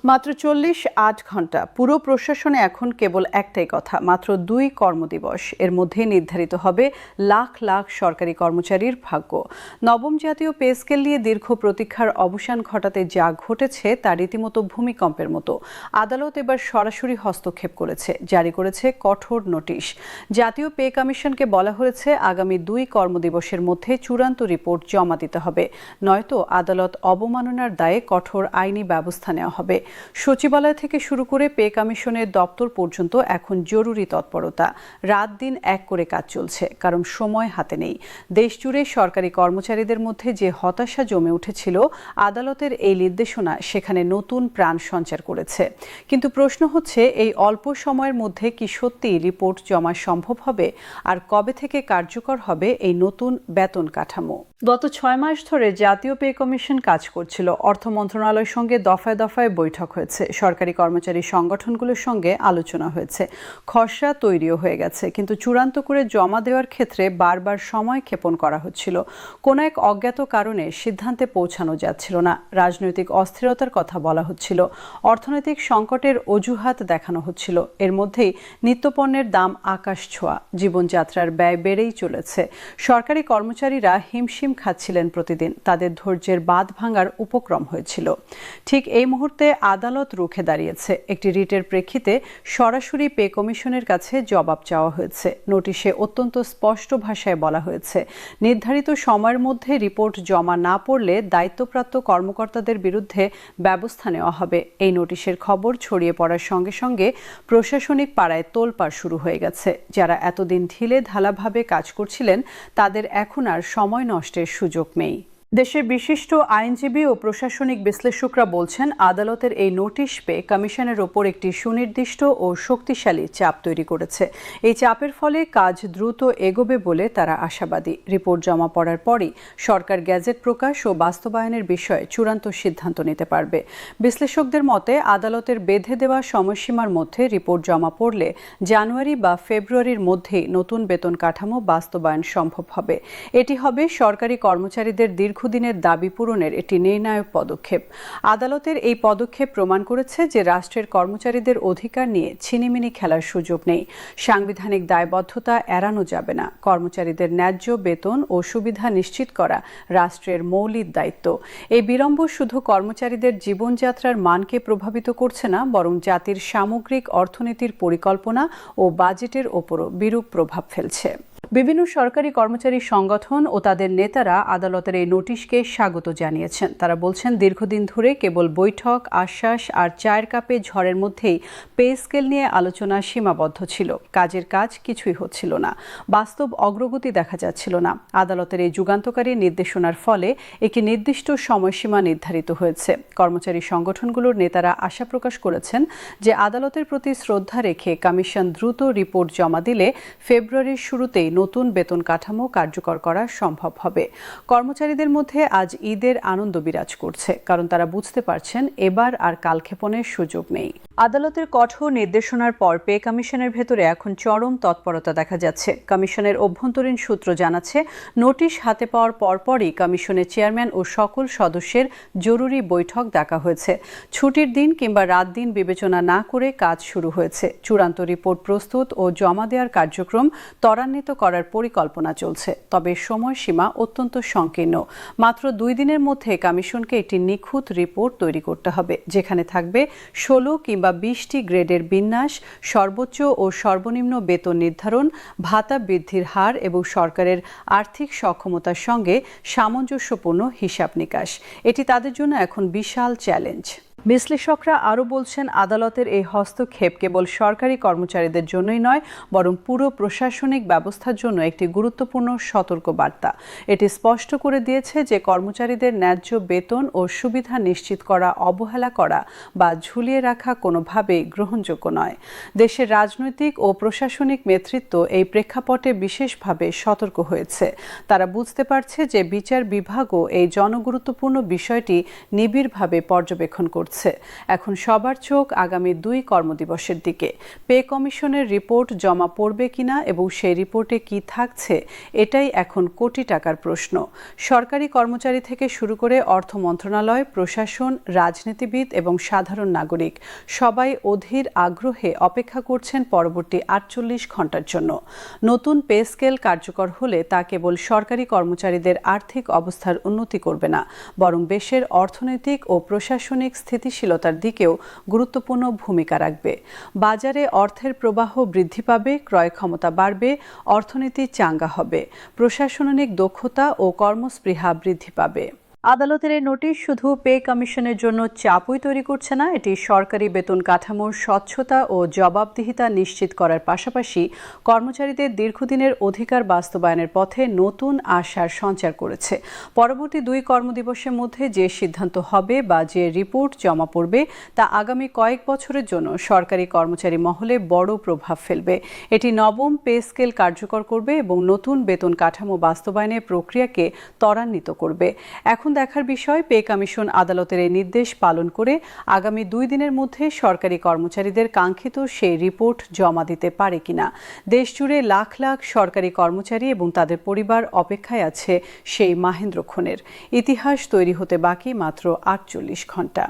মাত্র ৪০ ঘন্টা পুরো প্রশাসনে এখন কেবল একটাই কথা, মাত্র ২ কর্মদিবস। এর মধ্যে নির্ধারিত হবে লাখ লাখ সরকারি কর্মচারীর ভাগ্য। নবম জাতীয় পে স্কেল নিয়ে দীর্ঘ প্রতীক্ষার অবসান ঘটাতে যা ঘটেছে তা রীতিমতো ভূমিকম্পের মতো। আদালত এবার সরাসরি হস্তক্ষেপ করেছে, জারি করেছে কঠোর নোটিশ। জাতীয় পে কমিশনকে বলা হয়েছে আগামী ২ কর্মদিবসের মধ্যে চূড়ান্ত রিপোর্ট জমা দিতে হবে, নয়তো আদালত অবমাননার দায়ে কঠোর আইনি ব্যবস্থা নেওয়া হবে। সচিবালয় থেকে শুরু করে পে কমিশনের দপ্তর পর্যন্ত এখন জরুরি তৎপরতা। রাত দিন এক করে কাজ চলছে, কারণ সময় হাতে নেই। দেশজুড়ে সরকারি কর্মচারীদের মধ্যে যে হতাশা জমে উঠেছিল, আদালতের এই নির্দেশনা সেখানে নতুন প্রাণ সঞ্চার করেছে। কিন্তু প্রশ্ন হচ্ছে, এই অল্প সময়ের মধ্যে কি সত্যিই রিপোর্ট জমা সম্ভব হবে? আর কবে থেকে কার্যকর হবে এই নতুন বেতন কাঠামো? গত ৬ মাস ধরে জাতীয় পে কমিশন কাজ করছিল। অর্থ মন্ত্রণালয়ের সঙ্গে দফায় দফায় বৈঠক হয়েছে, সরকারি কর্মচারী সংগঠনগুলোর সঙ্গে আলোচনা হয়েছে, খসড়া তৈরিও হয়ে গেছে। কিন্তু চূড়ান্ত করে জমা দেওয়ার ক্ষেত্রে বারবার সময় ক্ষেপণ করা হচ্ছিল। কোনো এক অজ্ঞাত কারণে সিদ্ধান্তে পৌঁছানো যাচ্ছিল না। রাজনৈতিক অস্থিরতার কথা বলা হচ্ছিল, অর্থনৈতিক সংকটের অজুহাত দেখানো হচ্ছিল। এর মধ্যেই নিত্যপণ্যের দাম আকাশ ছোঁয়া, জীবনযাত্রার ব্যয় বেড়েই চলেছে। সরকারি কর্মচারীরা হিমশিম খাচ্ছিলেন প্রতিদিন, তাদের ধৈর্যের বাঁধ ভাঙার উপক্রম হয়েছিল। ঠিক এই মুহূর্তে আদালত রুখে দাঁড়িয়েছে। একটি রিটের প্রেক্ষিতে সরাসরি পে কমিশনের কাছে জবাব চাওয়া হয়েছে। নোটিশে অত্যন্ত স্পষ্ট ভাষায় বলা হয়েছে, নির্ধারিত সময়ের মধ্যে রিপোর্ট জমা না পড়লে দায়িত্বপ্রাপ্ত কর্মকর্তাদের বিরুদ্ধে ব্যবস্থা নেওয়া হবে। এই নোটিশের খবর ছড়িয়ে পড়ার সঙ্গে সঙ্গে প্রশাসনিক পাড়ায় তোলপাড় শুরু হয়ে গেছে। যারা এতদিন ঢিলে ঢালাভাবে কাজ করছিলেন, তাদের এখন আর সময় নষ্টের সুযোগ নেই। দেশের বিশিষ্ট আইনজীবী ও প্রশাসনিক বিশ্লেষকরা বলছেন, আদালতের এই নোটিশ পেয়ে কমিশনের ওপর একটি সুনির্দিষ্ট ও শক্তিশালী চাপ তৈরি করেছে। এই চাপের ফলে কাজ দ্রুত এগোবে বলে তারা আশাবাদী। রিপোর্ট জমা পড়ার পরই সরকার গেজেট প্রকাশ ও বাস্তবায়নের বিষয়ে চূড়ান্ত সিদ্ধান্ত নিতে পারবে। বিশ্লেষকদের মতে, আদালতের বেঁধে দেওয়া সময়সীমার মধ্যে রিপোর্ট জমা পড়লে জানুয়ারি বা ফেব্রুয়ারির মধ্যেই নতুন বেতন কাঠামো বাস্তবায়ন সম্ভব হবে। এটি হবে সরকারি কর্মচারীদের দীর্ঘদিনের দাবি পূরণের একটি নির্ণায়ক পদক্ষেপ। আদালতের এই পদক্ষেপ প্রমাণ করেছে যে রাষ্ট্রের কর্মচারীদের অধিকার নিয়ে ছিনিমিনি খেলার সুযোগ নেই। সাংবিধানিক দায়বদ্ধতা এড়ানো যাবে না। কর্মচারীদের ন্যায্য বেতন ও সুবিধা নিশ্চিত করা রাষ্ট্রের মৌলিক দায়িত্ব। এই বিলম্ব শুধু কর্মচারীদের জীবনযাত্রার মানকে প্রভাবিত করছে না, বরং জাতির সামগ্রিক অর্থনীতির পরিকল্পনা ও বাজেটের ওপরও বিরূপ প্রভাব ফেলছে। বিভিন্ন সরকারি কর্মচারী সংগঠন ও তাদের নেতারা আদালতের এই নোটিশকে স্বাগত জানিয়েছেন। তারা বলছেন, দীর্ঘদিন ধরে কেবল বৈঠক, আশ্বাস আর চায়ের কাপে ঝড়ের মধ্যেই পে স্কেল নিয়ে আলোচনা সীমাবদ্ধ ছিল। কাজের কাজ কিছুই হচ্ছিল না, বাস্তব অগ্রগতি দেখা যাচ্ছিল না। আদালতের এই যুগান্তকারী নির্দেশনার ফলে একটি নির্দিষ্ট সময়সীমা নির্ধারিত হয়েছে। কর্মচারী সংগঠনগুলোর নেতারা আশা প্রকাশ করেছেন যে আদালতের প্রতি শ্রদ্ধা রেখে কমিশন দ্রুত রিপোর্ট জমা দিলে ফেব্রুয়ারির শুরুতেই নতুন বেতন কাঠামো কার্যকর করা সম্ভব হবে। কর্মচারীদের মধ্যে আজ ঈদের আনন্দ বিরাজ করছে, কারণ তারা বুঝতে পারছেন এবার আর কালক্ষেপণের সুযোগ নেই। আদালতের কঠোর নির্দেশনার পর পে কমিশনের ভেতরে এখন চরম তৎপরতা দেখা যাচ্ছে। কমিশনের অভ্যন্তরীণ সূত্র জানাচ্ছে, নোটিশ হাতে পাওয়ার পরপরই কমিশনের চেয়ারম্যান ও সকল সদস্যের জরুরি বৈঠক ডাকা হয়েছে। ছুটির দিন কিংবা রাত দিন বিবেচনা না করে কাজ শুরু হয়েছে। চূড়ান্ত রিপোর্ট প্রস্তুত ও জমা দেওয়ার কার্যক্রম ত্বরান্বিত করার পরিকল্পনা চলছে। তবে সময়সীমা অত্যন্ত সংকীর্ণ। মাত্র 2 দিনের মধ্যে কমিশনকে একটি নিখুঁত রিপোর্ট তৈরি করতে হবে, যেখানে থাকবে 16 কিংবা 20টি গ্রেডের বিন্যাস, সর্বোচ্চ ও সর্বনিম্ন বেতন নির্ধারণ, ভাতা বৃদ্ধির হার এবং সরকারের আর্থিক সক্ষমতার সঙ্গে সামঞ্জস্যপূর্ণ হিসাব নিকাশ। এটি তাদের জন্য এখন বিশাল চ্যালেঞ্জ। বিশ্লেষকরা আরও বলছেন, আদালতের এই হস্তক্ষেপ কেবল সরকারি কর্মচারীদের জন্যই নয়, বরং পুরো প্রশাসনিক ব্যবস্থার জন্য একটি গুরুত্বপূর্ণ সতর্কবার্তা। এটি স্পষ্ট করে দিয়েছে যে কর্মচারীদের ন্যায্য বেতন ও সুবিধা নিশ্চিত করা অবহেলা করা বা ঝুলিয়ে রাখা কোনোভাবেই গ্রহণযোগ্য নয়। দেশের রাজনৈতিক ও প্রশাসনিক নেতৃত্ব এই প্রেক্ষাপটে বিশেষভাবে সতর্ক হয়েছে। তারা বুঝতে পারছে যে বিচার বিভাগও এই জনগুরুত্বপূর্ণ বিষয়টি নিবিড়ভাবে পর্যবেক্ষণ করছে। করছে। এখন সবার চোখ আগামী 2 কর্মদিবসের দিকে। পে কমিশনের রিপোর্ট জমা পড়বে কিনা এবং সেই রিপোর্টে কি থাকছে, এটাই এখন কোটি টাকার প্রশ্ন। সরকারি কর্মচারী থেকে শুরু করে অর্থ মন্ত্রণালয়, প্রশাসন, রাজনীতিবিদ এবং সাধারণ নাগরিক সবাই অধীর আগ্রহে অপেক্ষা করছেন পরবর্তী 48 ঘণ্টার জন্য। নতুন পে স্কেল কার্যকর হলে তা কেবল সরকারি কর্মচারীদের আর্থিক অবস্থার উন্নতি করবে না, বরং দেশের অর্থনৈতিক ও প্রশাসনিক স্থিতিশীলতার দিকেও গুরুত্বপূর্ণ ভূমিকা রাখবে। বাজারে অর্থের প্রবাহ বৃদ্ধি পাবে, ক্রয় ক্ষমতা বাড়বে, অর্থনীতি চাঙ্গা হবে, প্রশাসনিক দক্ষতা ও কর্মস্পৃহা বৃদ্ধি পাবে। আদালতের এই নোটিশ শুধু পে কমিশনের জন্য চাপই তৈরি করছে না, এটি সরকারি বেতন কাঠামোর স্বচ্ছতা ও জবাবদিহিতা নিশ্চিত করার পাশাপাশি কর্মচারীদের দীর্ঘদিনের অধিকার বাস্তবায়নের পথে নতুন আশার সঞ্চার করেছে। পরবর্তী 2 কর্মদিবসের মধ্যে যে সিদ্ধান্ত হবে বা যে রিপোর্ট জমা পড়বে তা আগামী কয়েক বছরের জন্য সরকারি কর্মচারী মহলে বড় প্রভাব ফেলবে। এটি নবম পে স্কেল কার্যকর করবে এবং নতুন বেতন কাঠামো বাস্তবায়নের প্রক্রিয়াকে ত্বরান্বিত করবে। এখন দেখার বিষয় পে কমিশন আদালতের এই নির্দেশ পালন করে আগামী 2 দিনের মধ্যে সরকারি কর্মচারীদের কাঙ্ক্ষিত সেই রিপোর্ট জমা দিতে পারে কিনা। দেশজুড়ে লাখ লাখ সরকারি কর্মচারী এবং তাদের পরিবার অপেক্ষায় আছে সেই মাহেন্দ্রক্ষণের। ইতিহাস তৈরি হতে বাকি মাত্র 48 ঘণ্টা।